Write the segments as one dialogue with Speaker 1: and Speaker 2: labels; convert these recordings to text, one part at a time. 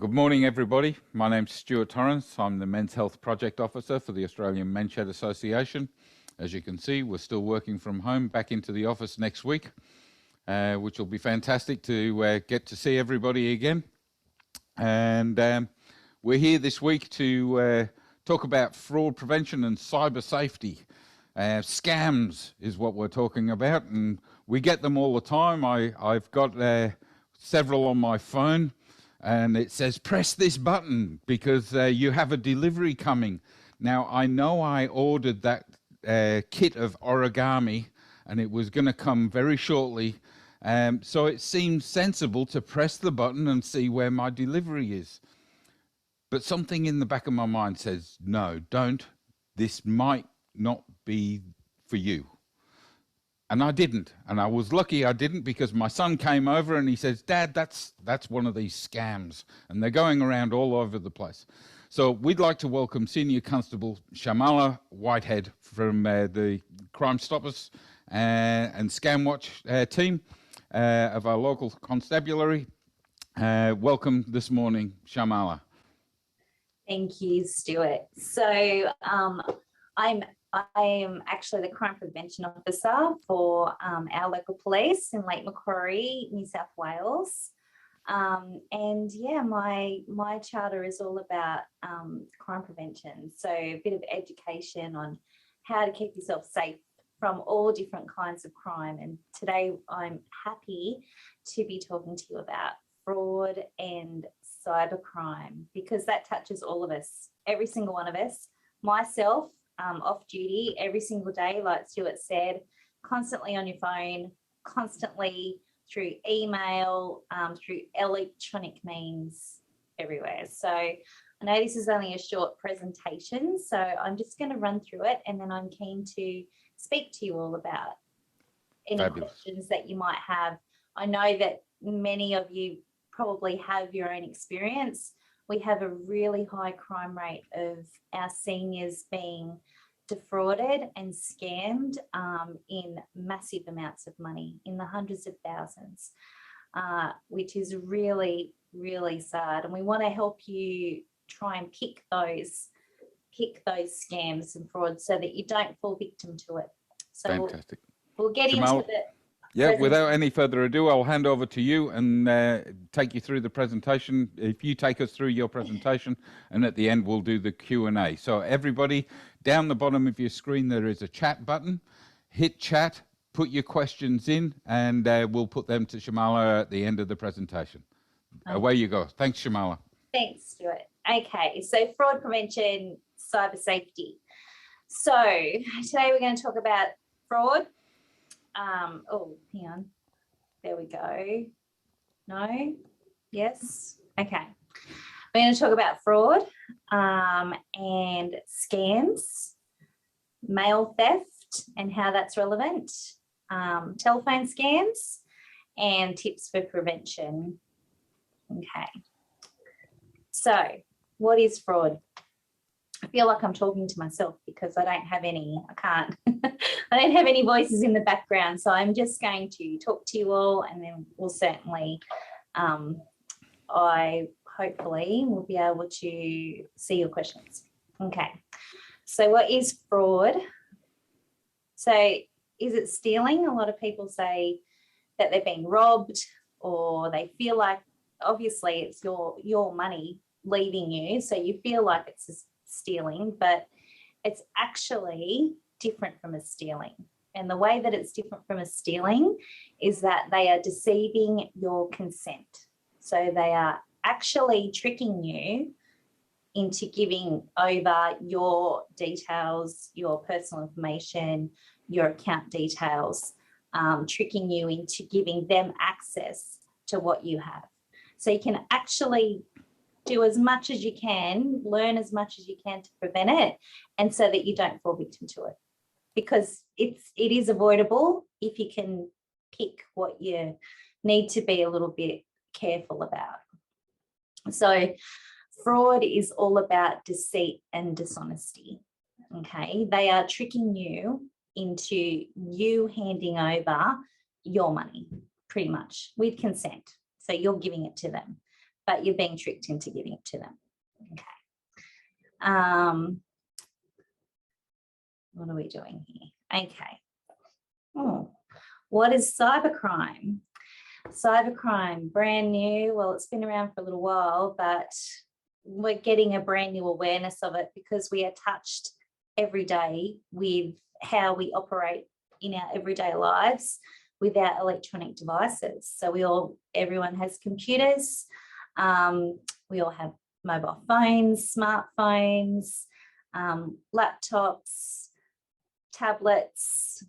Speaker 1: Good morning, everybody. My name's Stuart Torrance. I'm the Men's Health Project Officer for the Australian Men's Shed Association. As you can see, we're still working from home, back into the office next week, which will be fantastic to get to see everybody again. And we're here this week to talk about fraud prevention and cyber safety. Scams is what we're talking about, and we get them all the time. I've got several on my phone, and it says, press this button because you have a delivery coming. Now, I know I ordered that kit of origami, and it was going to come very shortly. So it seems sensible to press the button and see where my delivery is. But something in the back of my mind says, no, don't. This might not be for you. And I didn't. And I was lucky I didn't, because my son came over and he says, Dad, that's one of these scams. And they're going around all over the place. So we'd like to welcome Senior Constable Sharmala Whitehead from the Crime Stoppers and Scamwatch team of our local constabulary. Welcome this morning, Sharmala.
Speaker 2: Thank you, Stuart. So I am actually the Crime Prevention Officer for our local police in Lake Macquarie, New South Wales. And yeah, my charter is all about crime prevention. So a bit of education on how to keep yourself safe from all different kinds of crime. And today I'm happy to be talking to you about fraud and cybercrime, because that touches all of us, every single one of us. Myself, off duty every single day, like Stuart said, constantly on your phone, constantly through email, through electronic means, everywhere. So I know this is only a short presentation, so I'm just going to run through it, and then I'm keen to speak to you all about any questions that you might have. I know that many of you probably have your own experience. We have a really high crime rate of our seniors being defrauded and scammed in massive amounts of money, in the hundreds of thousands, which is really, really sad. And we want to help you try and pick those scams and frauds so that you don't fall victim to it. So
Speaker 1: fantastic.
Speaker 2: We'll get into it.
Speaker 1: Yeah, without any further ado, I'll hand over to you and take you through the presentation. If you take us through your presentation, and at the end we'll do the Q&A. So everybody, down the bottom of your screen there is a chat button. Hit chat, put your questions in, and we'll put them to Sharmala at the end of the presentation. Okay. Away you go. Thanks, Sharmala.
Speaker 2: Thanks, Stuart. Okay, so fraud prevention, cyber safety. So today we're going to talk about fraud. Oh, hang on. There we go. No? Yes? Okay. We're going to talk about fraud and scams, mail theft and how that's relevant, telephone scams, and tips for prevention. Okay. So what is fraud? I feel like I'm talking to myself because I don't have any, I don't have any voices in the background. So I'm just going to talk to you all, and then we'll certainly, I hopefully will be able to see your questions. Okay. So what is fraud? So is it stealing? A lot of people say that they're being robbed, or they feel like, obviously it's your money leaving you, so you feel like it's stealing, but it's actually different from a stealing. And the way that it's different from a stealing is that they are deceiving your consent. So they are actually tricking you into giving over your details, your personal information, your account details, tricking you into giving them access to what you have. So you can actually do as much as you can, learn as much as you can to prevent it, and so that you don't fall victim to it. Because it is avoidable if you can pick what you need to be a little bit careful about. So fraud is all about deceit and dishonesty. Okay, they are tricking you into you handing over your money, pretty much, with consent. So you're giving it to them. but you're being tricked into giving it to them. Okay. What are we doing here? Okay. Oh, what is cybercrime? Cybercrime, brand new. Well, it's been around for a little while, but we're getting a brand new awareness of it because we are touched every day with how we operate in our everyday lives with our electronic devices. So everyone has computers. We all have mobile phones, smartphones, laptops, tablets,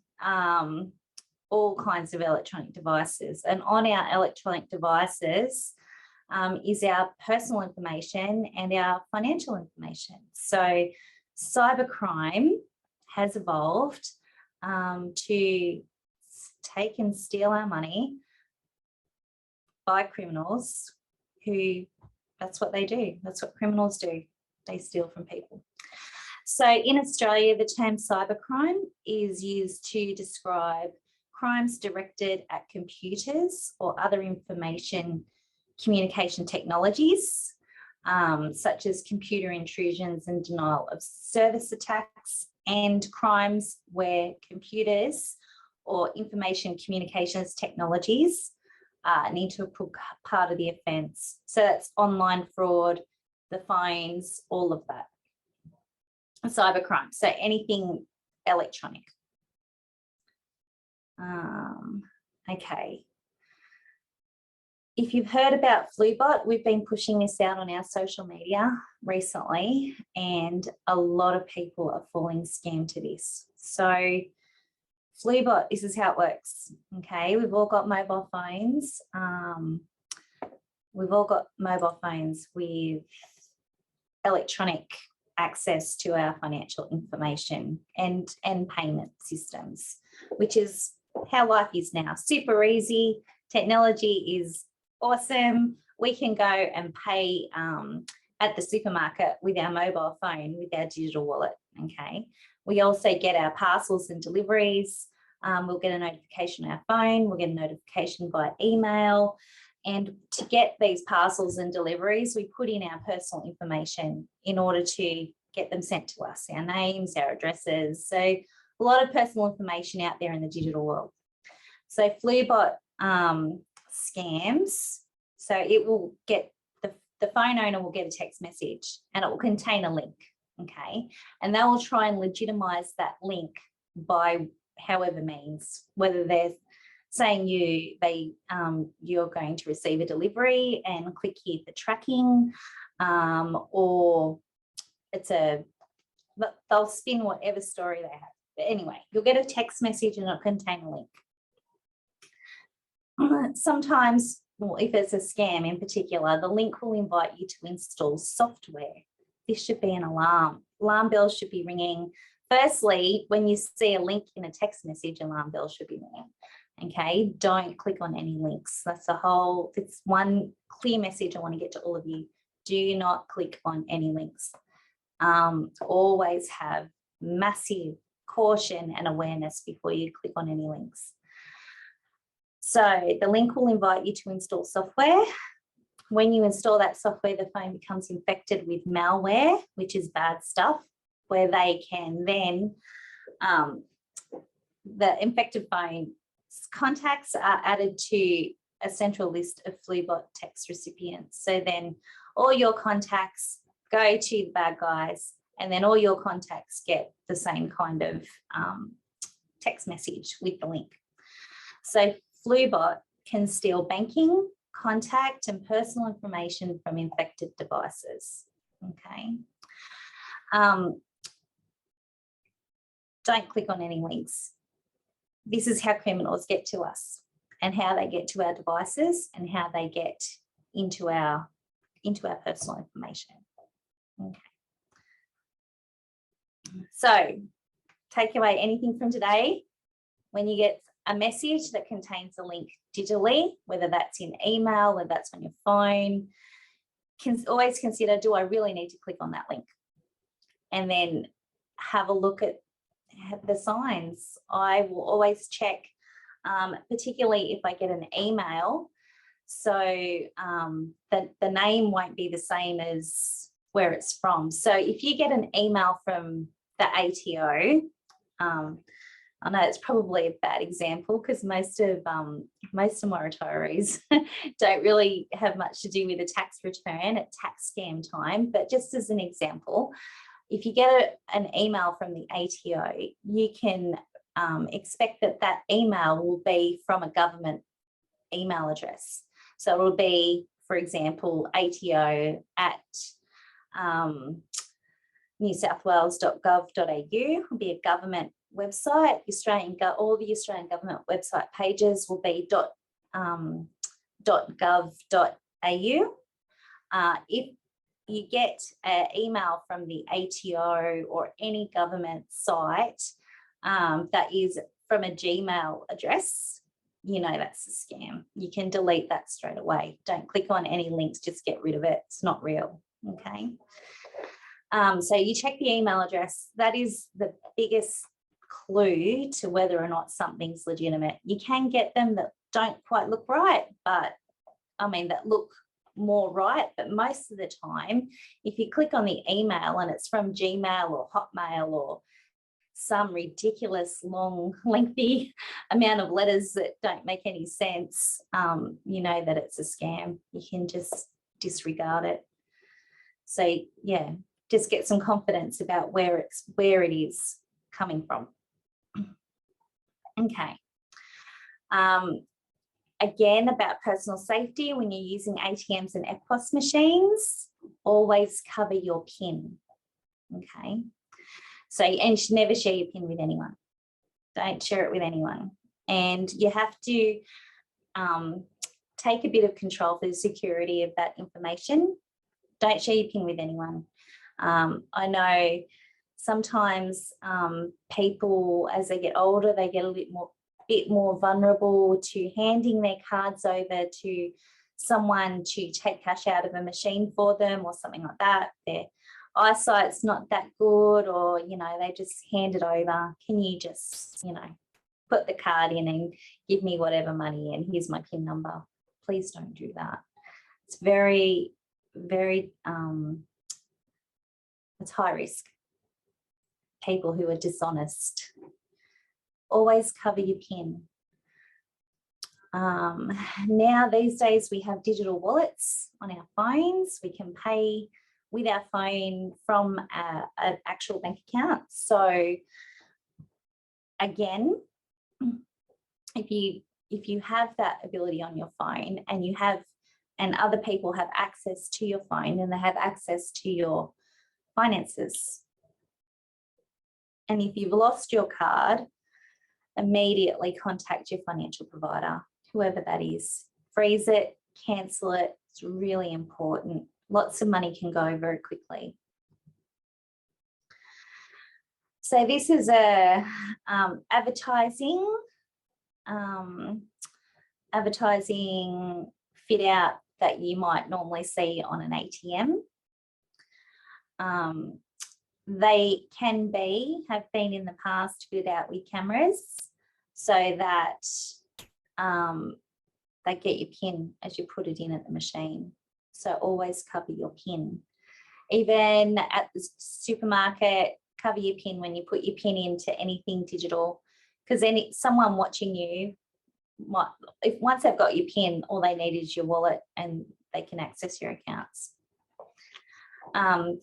Speaker 2: all kinds of electronic devices. And on our electronic devices is our personal information and our financial information. So cybercrime has evolved to take and steal our money by criminals who, that's what they do. That's what criminals do. They steal from people. So in Australia, the term cybercrime is used to describe crimes directed at computers or other information communication technologies, such as computer intrusions and denial of service attacks, and crimes where computers or information communications technologies need to be part of the offence. So that's online fraud, the fines, all of that. Cybercrime, so anything electronic. Okay. If you've heard about flubot, we've been pushing this out on our social media recently, and a lot of people are falling scam to this. So flubot, this is how it works. Okay, we've all got mobile phones. We've all got mobile phones with electronic access to our financial information and payment systems, which is how life is now. Super easy. Technology is awesome. We can go and pay at the supermarket with our mobile phone, with our digital wallet. Okay. We also get our parcels and deliveries. We'll get a notification on our phone. We'll get a notification by email. And to get these parcels and deliveries, we put in our personal information in order to get them sent to us, our names, our addresses. So a lot of personal information out there in the digital world. So flubot scams, so it will get, the phone owner will get a text message and it will contain a link, okay? And they will try and legitimize that link by however means, whether they're saying you're going to receive a delivery and click here for tracking, or they'll spin whatever story they have. But anyway, you'll get a text message and it'll contain a link. Sometimes, well, if it's a scam in particular, the link will invite you to install software. This should be an alarm. Alarm bells should be ringing. Firstly, when you see a link in a text message, alarm bells should be ringing. Okay, don't click on any links. It's one clear message I want to get to all of you. Do not click on any links. Always have massive caution and awareness before you click on any links. So the link will invite you to install software. When you install that software, the phone becomes infected with malware, which is bad stuff, where they can then, the infected phone contacts are added to a central list of flubot text recipients. So then all your contacts go to the bad guys, and then all your contacts get the same kind of text message with the link. So flubot can steal banking, contact, and personal information from infected devices. Okay. Don't click on any links. This is how criminals get to us, and how they get to our devices, and how they get into our personal information. Okay. So take away anything from today. When you get a message that contains a link digitally, whether that's in email, whether that's on your phone, always consider, do I really need to click on that link? And then have a look at the signs. I will always check, particularly if I get an email So the name won't be the same as where it's from. So if you get an email from the ATO, I know it's probably a bad example because most of my retirees don't really have much to do with a tax return at tax scam time. But just as an example, if you get an email from the ATO, you can expect that email will be from a government email address. So it'll be, for example, ATO at newsouthwales.gov.au will be a government website. All the Australian government website pages will be .gov.au. If you get an email from the ATO or any government site that is from a Gmail address, you know that's a scam. You can delete that straight away. Don't click on any links, just get rid of it. It's not real, okay? So you check the email address. That is the biggest clue to whether or not something's legitimate. You can get them that don't quite look right, but I mean, that look more right, but most of the time, if you click on the email and it's from Gmail or Hotmail or some ridiculous long lengthy amount of letters that don't make any sense, you know that it's a scam. You can just disregard it. So yeah, just get some confidence about where it is coming from. Okay. Again, about personal safety, when you're using ATMs and EFTPOS machines, always cover your PIN. Okay. So, and you should never share your PIN with anyone. Don't share it with anyone. And you have to take a bit of control for the security of that information. Don't share your PIN with anyone. I know sometimes people, as they get older, they get a bit more vulnerable to handing their cards over to someone to take cash out of a machine for them or something like that. Their eyesight's not that good, or, you know, they just hand it over. Can you just, you know, put the card in and give me whatever money and here's my PIN number? Please don't do that. It's very, very, it's high risk. People who are dishonest. Always cover your PIN. Now, these days, we have digital wallets on our phones. We can pay with our phone from an actual bank account. So, again, if you have that ability on your phone and other people have access to your phone and they have access to your finances, and if you've lost your card, immediately contact your financial provider, whoever that is. Freeze it, cancel it. It's really important. Lots of money can go very quickly. So this is a advertising fit out that you might normally see on an ATM. They have been in the past fitted out with cameras so that they get your PIN as you put it in at the machine. So always cover your PIN. Even at the supermarket, cover your PIN when you put your PIN into anything digital, because then someone watching you might, once they've got your PIN, all they need is your wallet and they can access your accounts.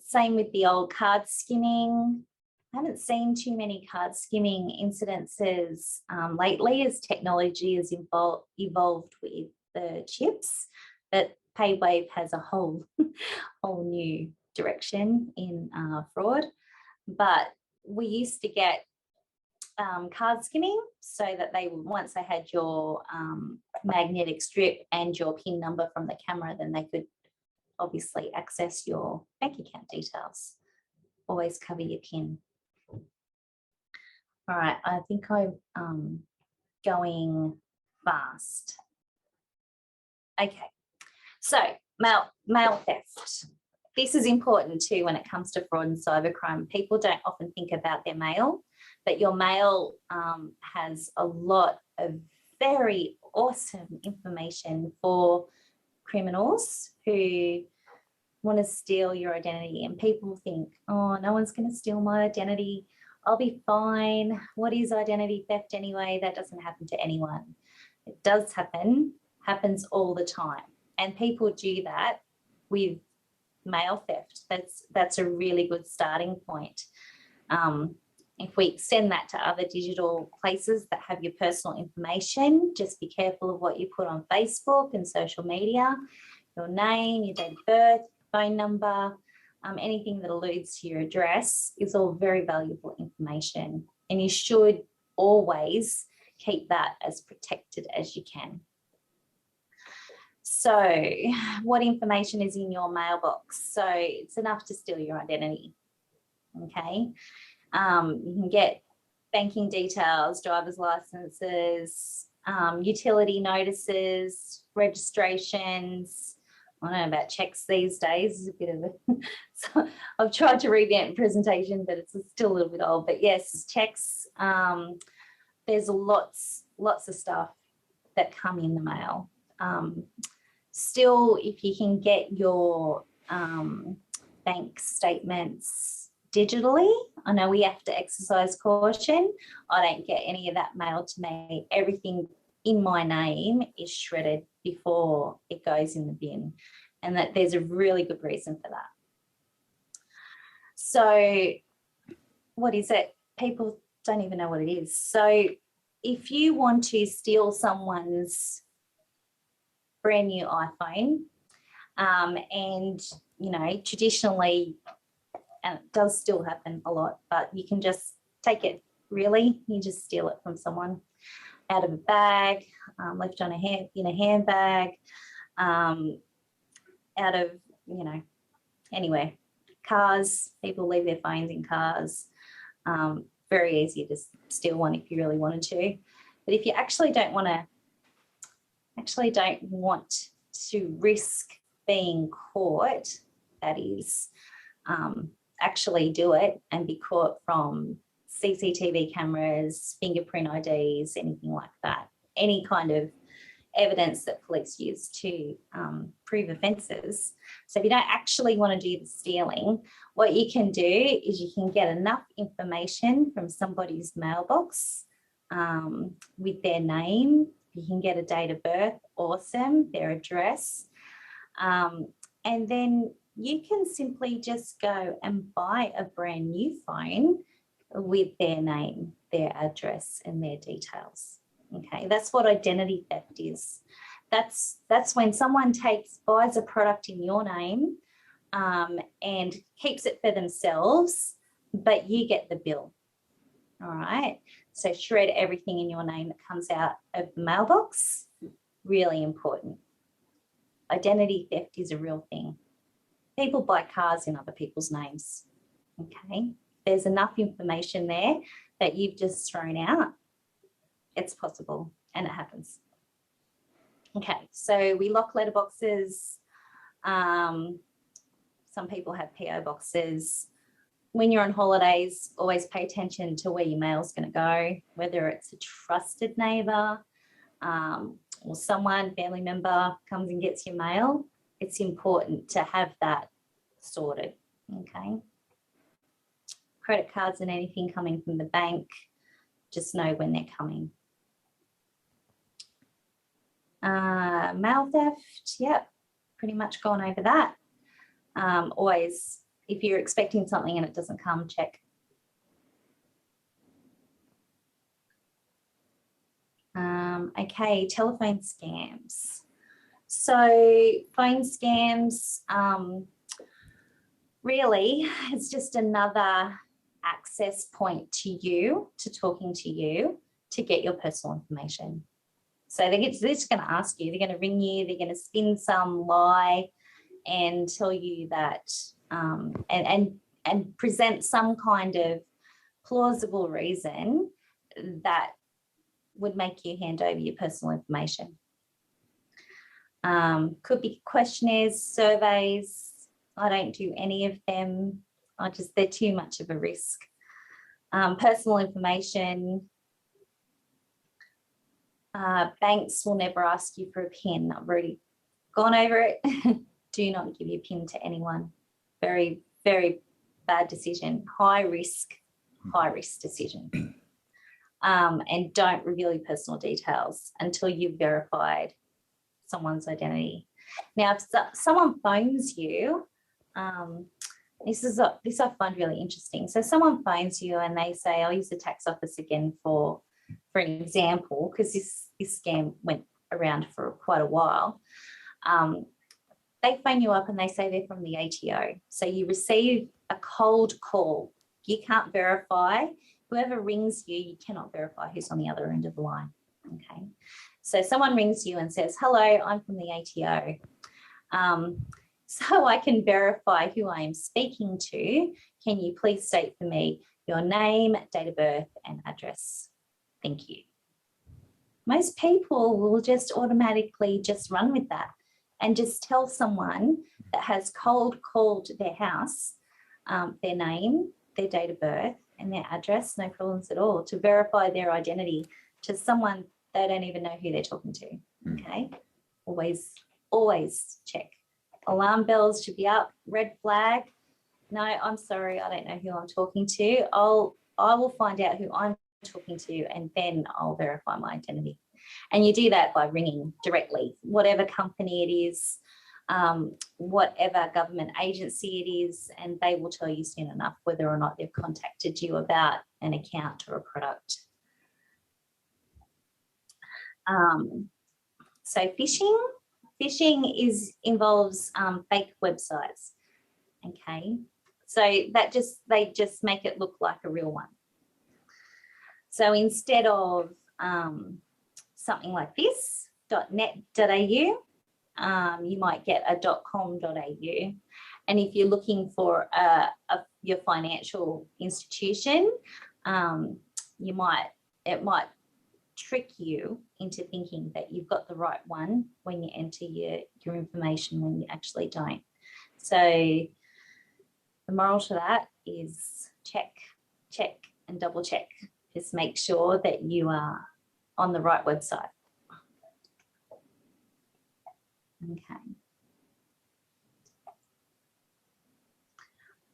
Speaker 2: Same with the old card skimming. I haven't seen too many card skimming incidences lately as technology has evolved with the chips, but PayWave has a whole new direction in fraud. But we used to get card skimming so that once they had your magnetic strip and your PIN number from the camera, then they could obviously access your bank account details. Always cover your PIN. All right, I think I'm going fast. Okay, so mail theft. This is important too when it comes to fraud and cybercrime. People don't often think about their mail, but your mail has a lot of very awesome information for criminals who want to steal your identity. And people think, oh, no one's going to steal my identity. I'll be fine. What is identity theft anyway? That doesn't happen to anyone. It does happen, happens all the time. And people do that with mail theft. That's a really good starting point. If we extend that to other digital places that have your personal information, just be careful of what you put on Facebook and social media, your name, your date of birth, phone number, anything that alludes to your address is all very valuable information. And you should always keep that as protected as you can. So what information is in your mailbox? So it's enough to steal your identity, okay? You can get banking details, driver's licenses, utility notices, registrations. I don't know about checks these days. It's a bit of a, so I've tried to revamp the presentation, but it's still a little bit old. But yes, checks. There's lots of stuff that come in the mail. Still, if you can get your bank statements digitally, I know we have to exercise caution. I don't get any of that mailed to me. Everything in my name is shredded before it goes in the bin, and that there's a really good reason for that. So what is it? People don't even know what it is. So if you want to steal someone's brand new iPhone, and you know, traditionally, and it does still happen a lot, but you can just take it, really, you just steal it from someone out of a bag, left on in a handbag, out of, you know, anywhere. Cars, people leave their phones in cars. Very easy to steal one if you really wanted to. But if you actually don't want to risk being caught, that is, actually do it and be caught from CCTV cameras, fingerprint IDs, anything like that, any kind of evidence that police use to prove offences. So if you don't actually want to do the stealing, what you can do is you can get enough information from somebody's mailbox with their name. You can get a date of birth, awesome, their address, and then you can simply just go and buy a brand new phone with their name, their address, and their details. Okay, that's what identity theft is. That's when someone buys a product in your name and keeps it for themselves, but you get the bill. All right, so shred everything in your name that comes out of the mailbox. Really important. Identity theft is a real thing. People buy cars in other people's names. Okay, there's enough information there that you've just thrown out. It's possible and it happens. Okay, so we lock letterboxes. Some people have PO boxes. When you're on holidays, always pay attention to where your mail's going to go, whether it's a trusted neighbour or someone, family member comes and gets your mail. It's important to have that sorted, okay? Credit cards and anything coming from the bank, just know when they're coming. Mail theft, yep, pretty much gone over that. Always, if you're expecting something and it doesn't come, check. Okay, telephone scams. So phone scams, really, it's just another access point to you, to talking to you, to get your personal information. So they're just going to ask you, they're going to ring you, they're going to spin some lie and tell you that, and present some kind of plausible reason that would make you hand over your personal information. Could be questionnaires, surveys. I don't do any of them. They're too much of a risk. Personal information. Banks will never ask you for a PIN. I've already gone over it. Do not give your PIN to anyone. Very, very bad decision. High risk decision. And don't reveal your personal details until you've verified someone's identity. Now, if someone phones you, this I find really interesting. So someone phones you and they say, I'll use the tax office again for an example, because this scam went around for quite a while. They phone you up and they say they're from the ATO. So you receive a cold call. You can't verify. Whoever rings you, you cannot verify who's on the other end of the line. Okay. So someone rings you and says, hello, I'm from the ATO. So I can verify who I am speaking to. Can you please state for me your name, date of birth, and address? Thank you. Most people will just automatically just run with that and just tell someone that has cold called their house, their name, their date of birth, and their address, no problems at all, to verify their identity to someone they don't even know who they're talking to. Okay. Always check. Alarm bells should be up. Red flag. No, I'm sorry, I don't know who I'm talking to. I will find out who I'm talking to, and then I'll verify my identity. And you do that by ringing directly, whatever company it is, whatever government agency it is, and they will tell you soon enough whether or not they've contacted you about an account or a product. So phishing involves fake websites. Okay, so they just make it look like a real one. So instead of something like this, .net.au, you might get a .com.au. And if you're looking for your financial institution, it might trick you into thinking that you've got the right one when you enter your information when you actually don't. So the moral to that is check, and double check. Just make sure that you are on the right website. Okay.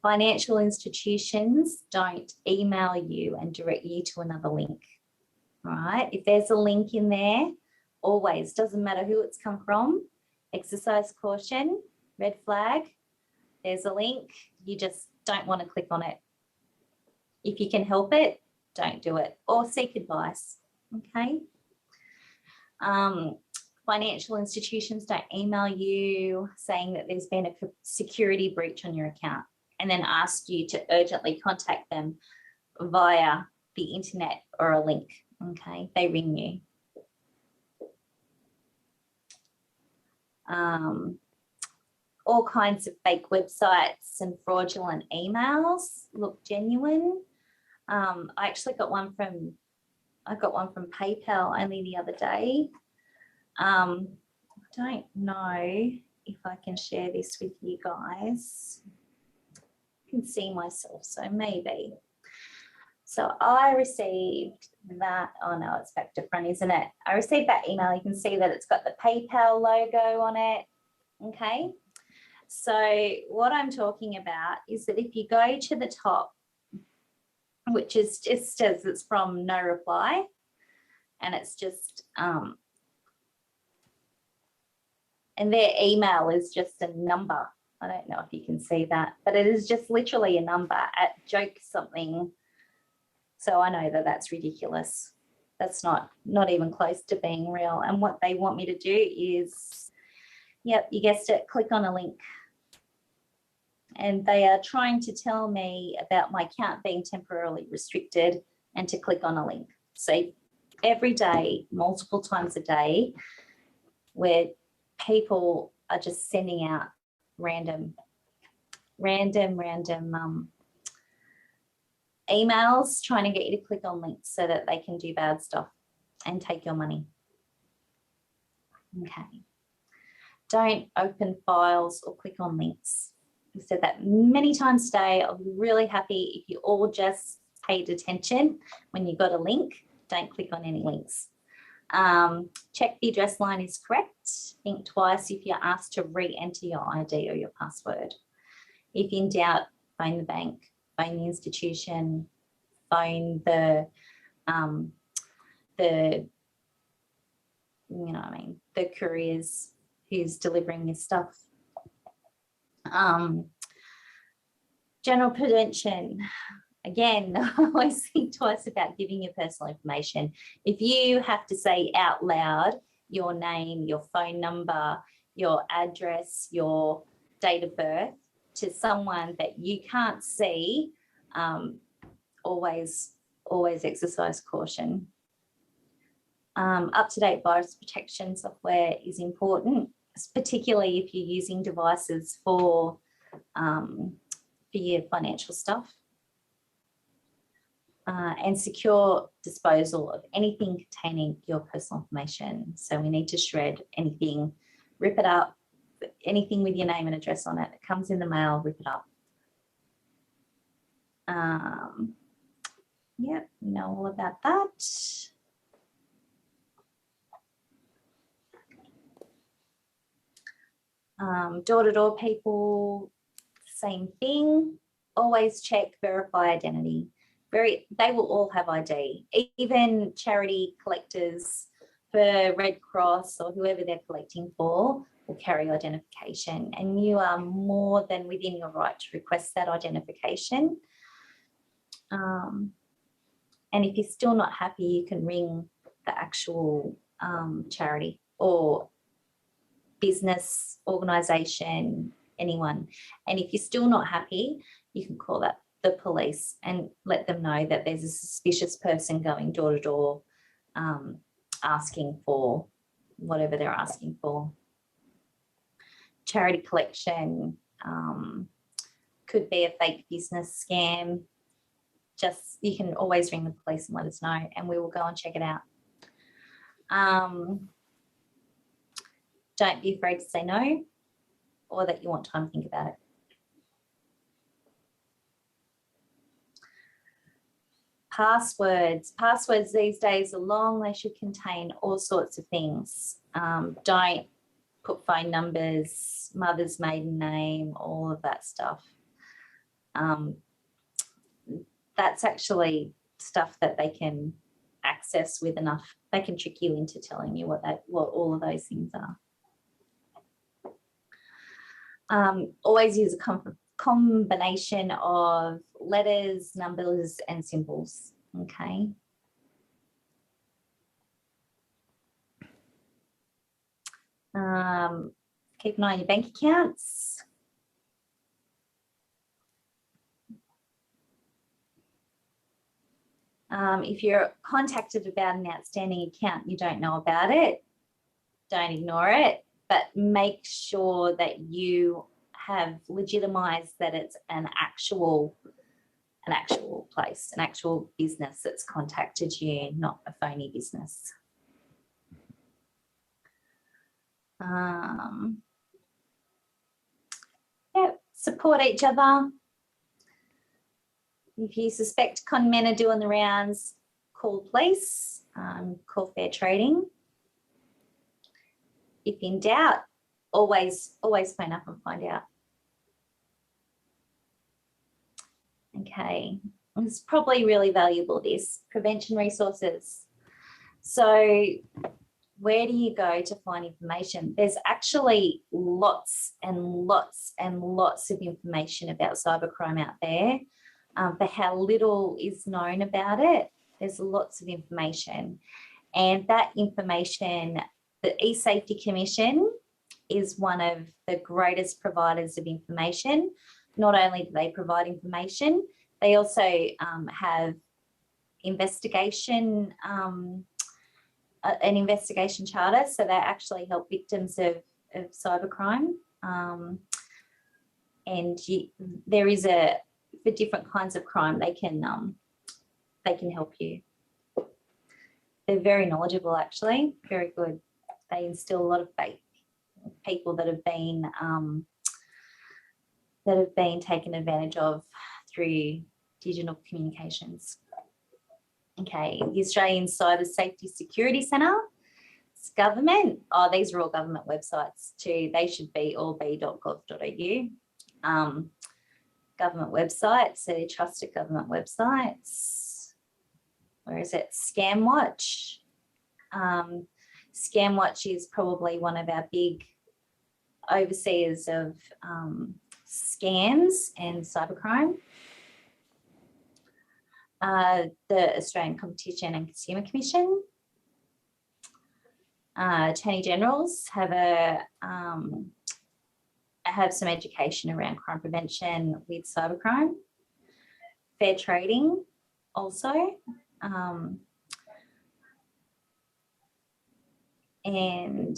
Speaker 2: Financial institutions don't email you and direct you to another link. All right. If there's a link in there, always, doesn't matter who it's come from, exercise caution, red flag. There's a link. You just don't want to click on it. If you can help it, don't do it, or seek advice. Okay. Financial institutions don't email you saying that there's been a security breach on your account and then ask you to urgently contact them via the internet or a link. Okay, they ring you. All kinds of fake websites and fraudulent emails look genuine. I actually got one from PayPal only the other day. I don't know if I can share this with you guys. I can see myself, so maybe. So I received that. Oh no, it's back to front, isn't it? I received that email. You can see that it's got the PayPal logo on it. Okay. So what I'm talking about is that if you go to the top, which is just says it's from no reply, and it's just and their email is just a number. I don't know if you can see that, but it is just literally a number at joke something. So I know that that's ridiculous. That's not even close to being real. And what they want me to do is, yep, you guessed it, click on a link. And they are trying to tell me about my account being temporarily restricted and to click on a link. So every day, multiple times a day, where people are just sending out random emails trying to get you to click on links so that they can do bad stuff and take your money. Okay. Don't open files or click on links. I've said that many times today. I'll be really happy if you all just paid attention when you got a link. Don't click on any links. Check the address line is correct. Think twice if you're asked to re-enter your ID or your password. If in doubt, phone the bank, phone the institution, phone the the couriers who's delivering your stuff. General prevention. Again, always think twice about giving your personal information. If you have to say out loud your name, your phone number, your address, your date of birth to someone that you can't see, always exercise caution. Up-to-date virus protection software is important, particularly if you're using devices for your financial stuff. And secure disposal of anything containing your personal information. So we need to shred anything, rip it up, anything with your name and address on it. It comes in the mail, rip it up. Yep, we know all about that. Door-to-door people, same thing. Always check, verify identity. They will all have ID. Even charity collectors for Red Cross or whoever they're collecting for will carry identification, and you are more than within your right to request that identification. And if you're still not happy, you can ring the actual charity or business organisation, anyone. And if you're still not happy, you can call the police and let them know that there's a suspicious person going door to door asking for whatever they're asking for. Charity collection could be a fake business scam. Just, you can always ring the police and let us know and we will go and check it out. Don't be afraid to say no or that you want time to think about it. Passwords these days are long. They should contain all sorts of things. Don't put phone numbers, mother's maiden name, all of that stuff. That's actually stuff that they can access with enough. They can trick you into telling you what all of those things are. Always use a combination of letters, numbers, and symbols. Okay. Keep an eye on your bank accounts. If you're contacted about an outstanding account, you don't know about it, don't ignore it, but make sure that you have legitimised that it's an actual place, an actual business that's contacted you, not a phony business. Support each other. If you suspect con men are doing the rounds, call police, call fair trading. If in doubt, always phone up and find out. Okay, it's probably really valuable, this prevention resources. So where do you go to find information? There's actually lots and lots and lots of information about cybercrime out there. For how little is known about it, there's lots of information. And that information, the eSafety Commission is one of the greatest providers of information. Not only do they provide information, they also have investigation, an investigation charter. So they actually help victims of cybercrime. And there is for different kinds of crime, they can help you. They're very knowledgeable, actually, very good. They instill a lot of faith. People that have been taken advantage of through digital communications. Okay, the Australian Cyber Safety Security Centre government. Oh, these are all government websites too. They should be all b.gov.au. Government websites, so they're trusted government websites. Where is it? Scamwatch. Scamwatch is probably one of our big overseers of scams and cybercrime. The Australian Competition and Consumer Commission. Attorney Generals have some education around crime prevention with cybercrime. Fair trading also. And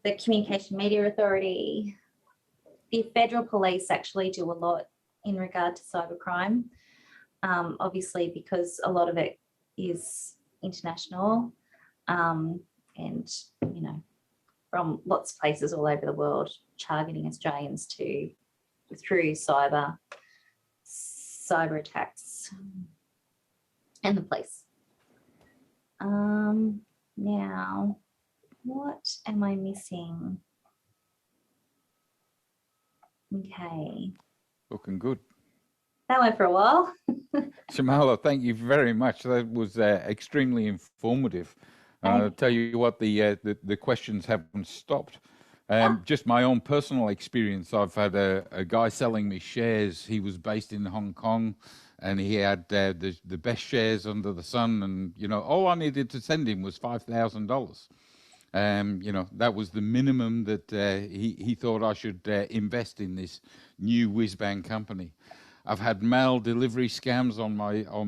Speaker 2: the Communication Media Authority. The Federal Police actually do a lot in regard to cybercrime, obviously because a lot of it is international and, you know, from lots of places all over the world targeting Australians through cyber attacks and the police. Now, what am I missing? Okay.
Speaker 1: Looking good.
Speaker 2: That went for a while.
Speaker 1: Sharmala, thank you very much. That was extremely informative. I'll tell you what, the questions haven't stopped. Just my own personal experience, I've had a guy selling me shares. He was based in Hong Kong and he had the best shares under the sun. And, you know, all I needed to send him was $5,000. You know, that was the minimum that he thought I should invest in this new whiz-bang company. I've had mail delivery scams on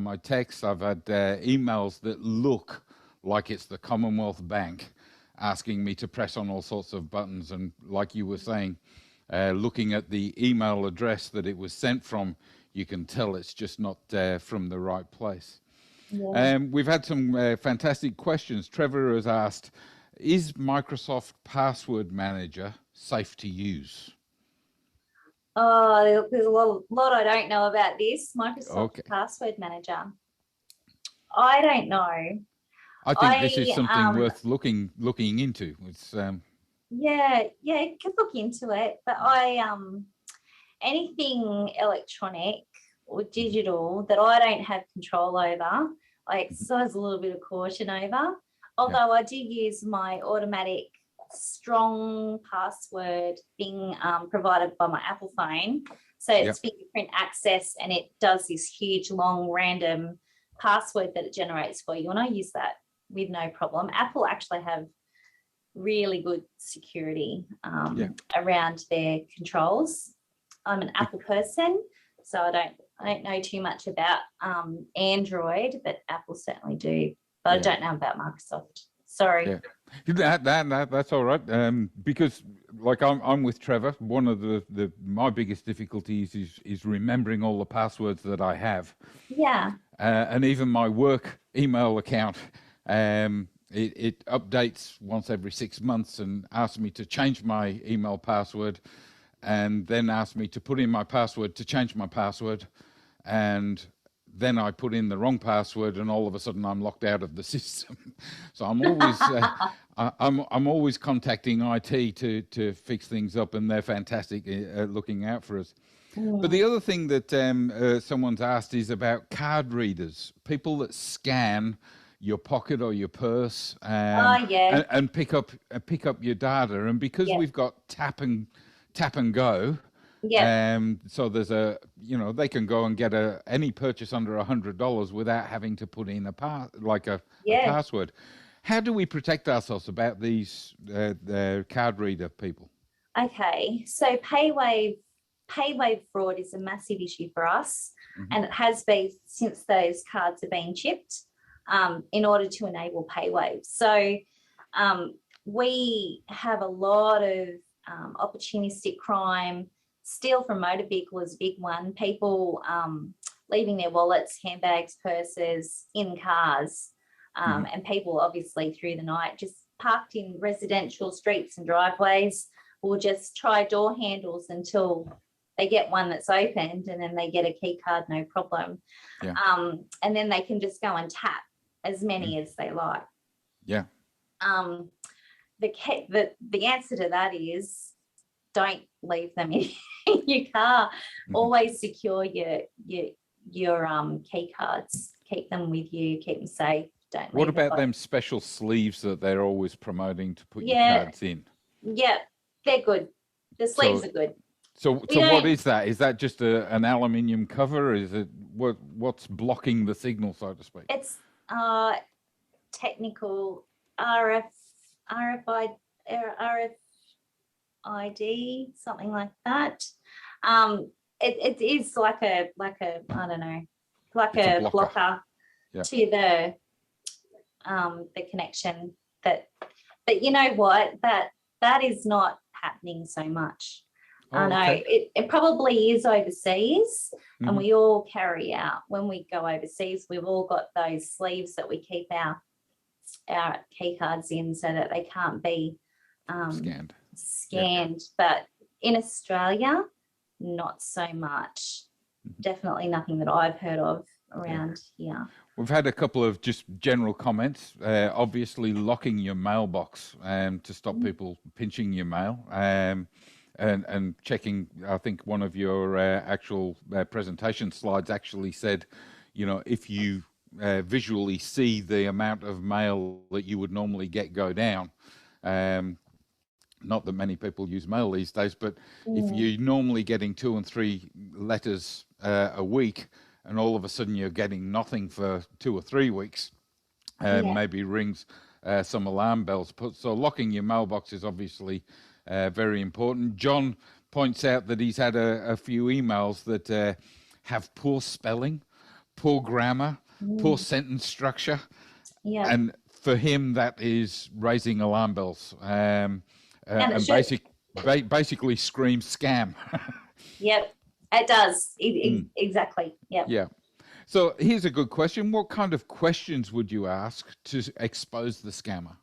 Speaker 1: my texts. I've had emails that look like it's the Commonwealth Bank asking me to press on all sorts of buttons. And like you were saying, looking at the email address that it was sent from, you can tell it's just not from the right place. Yeah. We've had some fantastic questions. Trevor has asked, is Microsoft Password Manager safe to use?
Speaker 2: Oh, there's a lot I don't know about this. Microsoft Password Manager. I don't know.
Speaker 1: I think this is something worth looking into. It's
Speaker 2: yeah, you could look into it, but anything electronic or digital that I don't have control over, I exercise a little bit of caution over. Although I do use my automatic strong password thing provided by my Apple phone. So it's fingerprint access and it does this huge, long, random password that it generates for you. And I use that with no problem. Apple actually have really good security around their controls. I'm an Apple person, so I don't know too much about Android, but Apple certainly do. But I don't know about Microsoft. Sorry.
Speaker 1: Yeah. That's all right. Because like I'm with Trevor. One of my biggest difficulties is remembering all the passwords that I have.
Speaker 2: Yeah.
Speaker 1: And even my work email account, it updates once every 6 months and asks me to change my email password, and then asks me to put in my password to change my password, and then I put in the wrong password, and all of a sudden I'm locked out of the system. So I'm always I'm always contacting IT to fix things up, and they're fantastic at looking out for us. But the other thing that someone's asked is about card readers, people that scan your pocket or your purse and pick up your data. And because we've got tap and go. So there's they can go and get any purchase under $100 without having to put in a password. How do we protect ourselves about these card reader people?
Speaker 2: Okay, so paywave fraud is a massive issue for us, and it has been since those cards have been chipped in order to enable paywave. So we have a lot of opportunistic crime. Steal from motor vehicle is a big one. People leaving their wallets, handbags, purses in cars, and people obviously through the night just parked in residential streets and driveways will just try door handles until they get one that's opened, and then they get a key card, no problem. And then they can just go and tap as many as they like. the answer to that is don't leave them in your car. Always secure your key cards. Keep them with you. Keep them safe. Don't.
Speaker 1: What
Speaker 2: leave
Speaker 1: about them special sleeves that they're always promoting to put your cards in?
Speaker 2: Yeah, they're good. The sleeves are good.
Speaker 1: So what is that? Is that just an aluminium cover? Is it what's blocking the signal, so to speak? It's
Speaker 2: technical RFID, something like that. It is like a I don't know, like a blocker to the connection. But you know what? That is not happening so much. I know it probably is overseas, and we all carry out when we go overseas. We've all got those sleeves that we keep our key cards in, so that they can't be scanned. But in Australia, not so much. Definitely nothing that I've heard of around here.
Speaker 1: We've had a couple of just general comments. Obviously, locking your mailbox to stop people pinching your mail. And checking, I think one of your actual presentation slides actually said, you know, if you visually see the amount of mail that you would normally get go down, not that many people use mail these days, but if you're normally getting 2 and 3 letters a week, and all of a sudden you're getting nothing for 2 or 3 weeks, maybe rings some alarm bells. So locking your mailbox is obviously very important. John points out that he's had a few emails that have poor spelling, poor grammar, poor sentence structure. And for him, that is raising alarm bells and basically screams scam.
Speaker 2: Yep, it does. Exactly. Yep.
Speaker 1: Yeah. So here's a good question. What kind of questions would you ask to expose the scammer?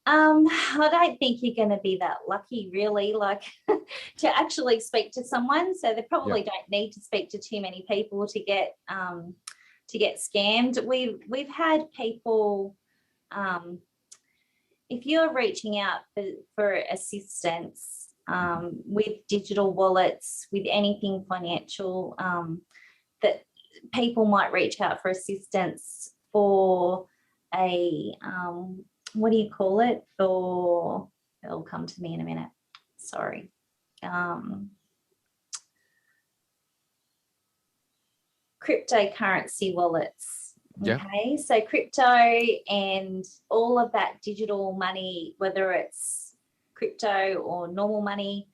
Speaker 2: I don't think you're going to be that lucky, really, like to actually speak to someone. So they probably don't need to speak to too many people to get scammed. We've had people, if you're reaching out for assistance with digital wallets, with anything financial, that people might reach out for assistance for a what do you call it? It'll come to me in a minute. Sorry. Cryptocurrency wallets. Okay. So crypto and all of that digital money, whether it's crypto or normal money,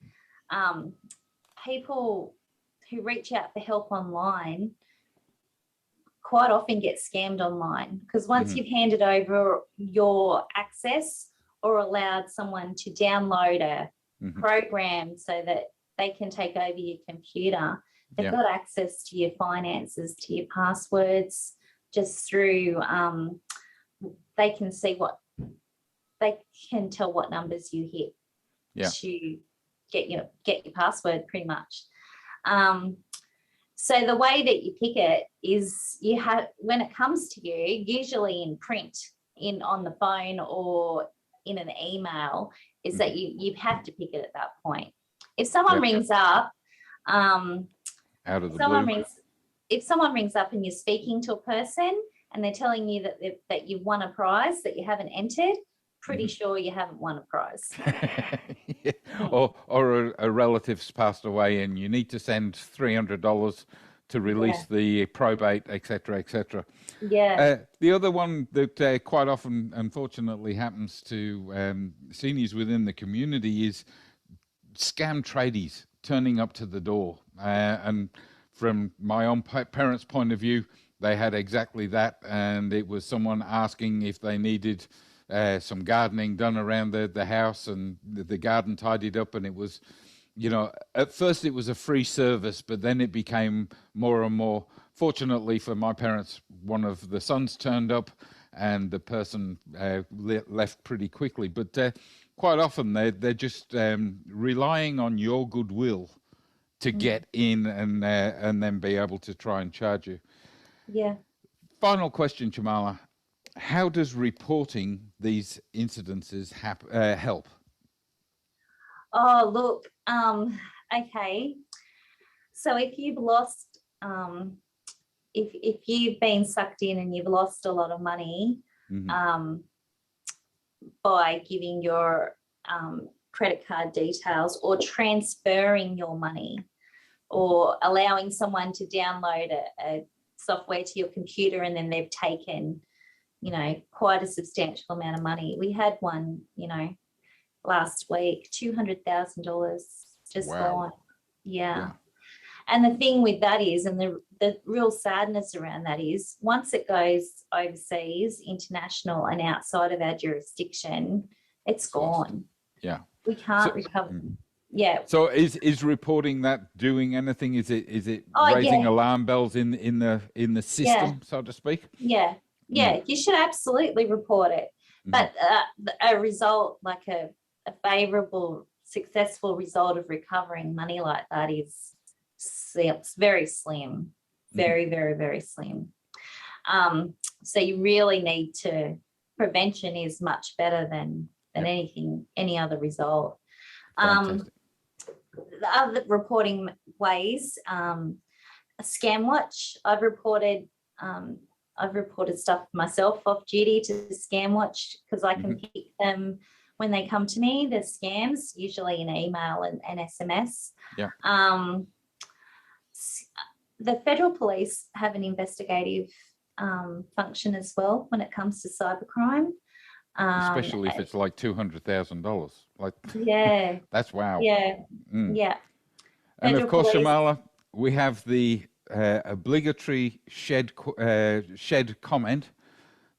Speaker 2: people who reach out for help online quite often get scammed online, because once you've handed over your access or allowed someone to download a program so that they can take over your computer, they've got access to your finances, to your passwords, just through they can tell what numbers you hit to get your password, pretty much. So the way that you pick it is when it comes to you, usually in print, on the phone or in an email, is that you have to pick it at that point. If someone rings up, out of the blue. If someone rings up and you're speaking to a person and they're telling you that you've won a prize that you haven't entered, pretty sure you haven't won a prize.
Speaker 1: Or a relative's passed away and you need to send $300 to release the probate, etc., etc. The other one that quite often, unfortunately, happens to seniors within the community is scam tradies turning up to the door. And from my own parents' point of view, they had exactly that, and it was someone asking if they needed some gardening done around the house and the garden tidied up, and it was, you know, at first it was a free service, but then it became more and more. Fortunately for my parents, one of the sons turned up and the person left pretty quickly, but quite often they're just relying on your goodwill to get in and then be able to try and charge you.
Speaker 2: Yeah.
Speaker 1: Final question, Sharmala. how does reporting these incidences help?
Speaker 2: Oh, look, okay. So if you've lost, if you've been sucked in and you've lost a lot of money, by giving your credit card details or transferring your money or allowing someone to download a software to your computer and then they've taken, you know, quite a substantial amount of money. We had one, you know, last week, $200,000 just gone. Yeah. And the thing with that is, and the real sadness around that is, once it goes overseas, international and outside of our jurisdiction, it's gone.
Speaker 1: Yeah.
Speaker 2: We can't recover. Yeah.
Speaker 1: So is reporting that doing anything? Is it raising alarm bells in the system, so to speak?
Speaker 2: Yeah. Yeah. You should absolutely report it. But a result, like a favorable, successful result of recovering money like that is very slim, very, very, very slim. So you really need to, prevention is much better than anything, any other result. The other reporting ways, Scamwatch, I've reported stuff myself off duty to Scamwatch because I can pick them when they come to me, the scams, usually an email and SMS.
Speaker 1: Yeah.
Speaker 2: The federal police have an investigative function as well when it comes to cybercrime.
Speaker 1: Especially if it's like $200,000. Like, that's wow.
Speaker 2: Yeah.
Speaker 1: And
Speaker 2: Federal
Speaker 1: of course,
Speaker 2: police,
Speaker 1: Sharmala, we have the obligatory shed comment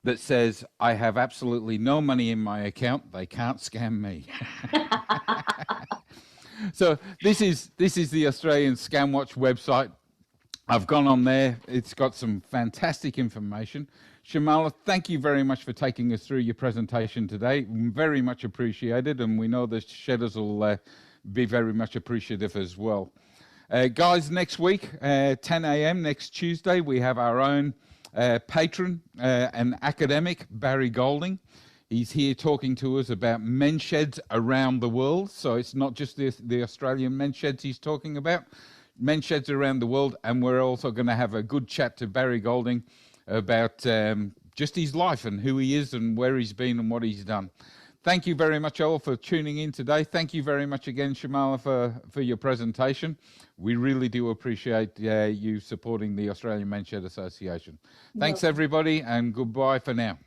Speaker 1: that says, I have absolutely no money in my account. They can't scam me. So this is the Australian Scamwatch website. I've gone on there. It's got some fantastic information. Sharmala, thank you very much for taking us through your presentation today. Very much appreciated, and we know the shedders will be very much appreciative as well. Guys, next week, 10 a.m. next Tuesday, we have our own patron and academic, Barry Golding. He's here talking to us about men's sheds around the world. So it's not just the Australian men's sheds he's talking about, men's sheds around the world. And we're also going to have a good chat to Barry Golding about just his life and who he is and where he's been and what he's done. Thank you very much all for tuning in today. Thank you very much again, Sharmala, for your presentation. We really do appreciate you supporting the Australian Men's Shed Association. Thanks, everybody, and goodbye for now.